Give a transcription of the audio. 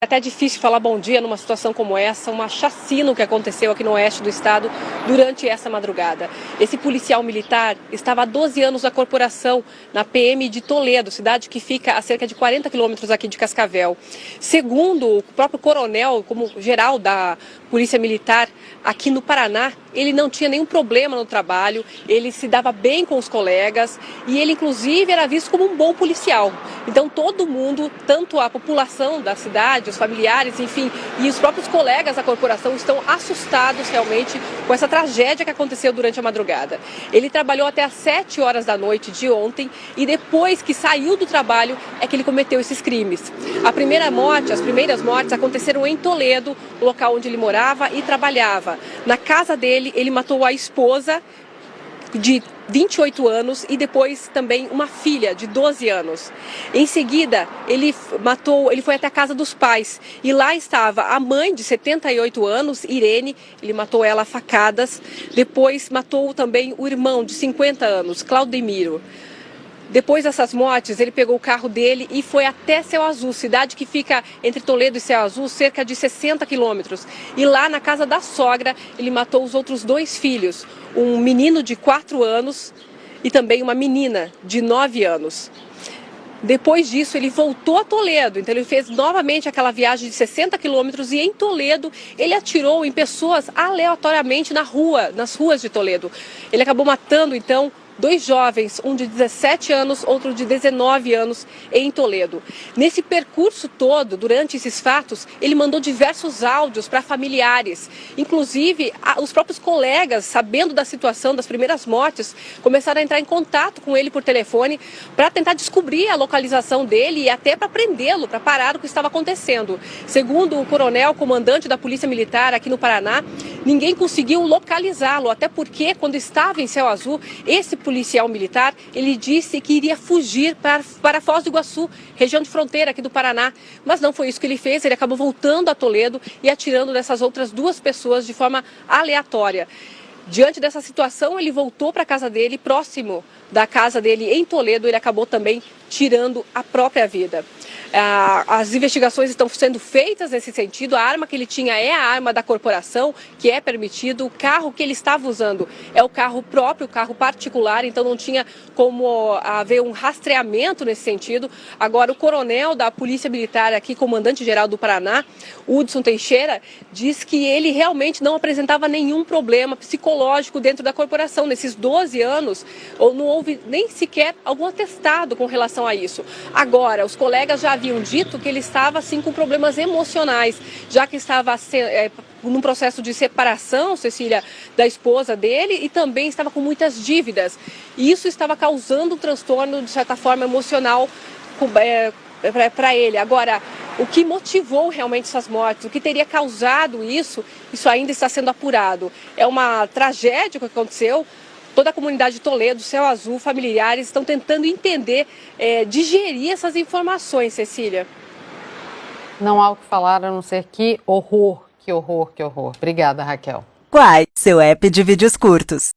É até difícil falar bom dia numa situação como essa, uma chacina que aconteceu aqui no oeste do estado durante essa madrugada. Esse policial militar estava há 12 anos na corporação, na PM de Toledo, cidade que fica a cerca de 40 quilômetros aqui de Cascavel. Segundo o próprio coronel, como geral da Polícia Militar aqui no Paraná, ele não tinha nenhum problema no trabalho, ele se dava bem com os colegas e ele, inclusive, era visto como um bom policial. Então, todo mundo, tanto a população da cidade, os familiares, enfim, e os próprios colegas da corporação estão assustados realmente com essa tragédia que aconteceu durante a madrugada. Ele trabalhou até às 7 horas da noite de ontem e depois que saiu do trabalho é que ele cometeu esses crimes. As primeiras mortes aconteceram em Toledo, local onde ele morava e trabalhava. Na casa dele, ele matou a esposa de 28 anos e depois também uma filha de 12 anos. Em seguida, ele foi até a casa dos pais e lá estava a mãe de 78 anos, Irene, ele matou ela a facadas. Depois matou também o irmão de 50 anos, Claudemiro. Depois dessas mortes, ele pegou o carro dele e foi até Céu Azul, cidade que fica entre Toledo e Céu Azul, cerca de 60 quilômetros. E lá na casa da sogra, ele matou os outros 2 filhos, um menino de 4 anos e também uma menina de 9 anos. Depois disso, ele voltou a Toledo, então ele fez novamente aquela viagem de 60 quilômetros e em Toledo ele atirou em pessoas aleatoriamente nas ruas de Toledo. Ele acabou matando, então, 2 jovens, um de 17 anos, outro de 19 anos, em Toledo. Nesse percurso todo, durante esses fatos, ele mandou diversos áudios para familiares. Inclusive, os próprios colegas, sabendo da situação das primeiras mortes, começaram a entrar em contato com ele por telefone para tentar descobrir a localização dele e até para prendê-lo, para parar o que estava acontecendo. Segundo o coronel, comandante da Polícia Militar aqui no Paraná, ninguém conseguiu localizá-lo, até porque quando estava em Céu Azul, esse policial militar, ele disse que iria fugir para Foz do Iguaçu, região de fronteira aqui do Paraná. Mas não foi isso que ele fez, ele acabou voltando a Toledo e atirando nessas outras 2 pessoas de forma aleatória. Diante dessa situação, ele voltou para a casa dele, próximo da casa dele em Toledo, ele acabou também tirando a própria vida. As investigações estão sendo feitas nesse sentido. A arma que ele tinha é a arma da corporação, que é permitido. O carro que ele estava usando é o carro próprio, o carro particular, então não tinha como haver um rastreamento nesse sentido. Agora, o coronel da Polícia Militar aqui, comandante-geral do Paraná, Hudson Teixeira, diz que ele realmente não apresentava nenhum problema psicológico dentro da corporação. Nesses 12 anos, não houve nem sequer algum atestado com relação a isso. Agora, os colegas já haviam dito que ele estava assim com problemas emocionais, já que estava num processo de separação, Cecília, da esposa dele e também estava com muitas dívidas. E isso estava causando um transtorno, de certa forma, emocional para ele. Agora, o que motivou realmente essas mortes, o que teria causado isso ainda está sendo apurado. É uma tragédia que aconteceu. Toda a comunidade de Toledo, Céu Azul, familiares estão tentando entender, digerir essas informações, Cecília. Não há o que falar a não ser que horror, que horror, que horror. Obrigada, Raquel. Quai, seu app de vídeos curtos.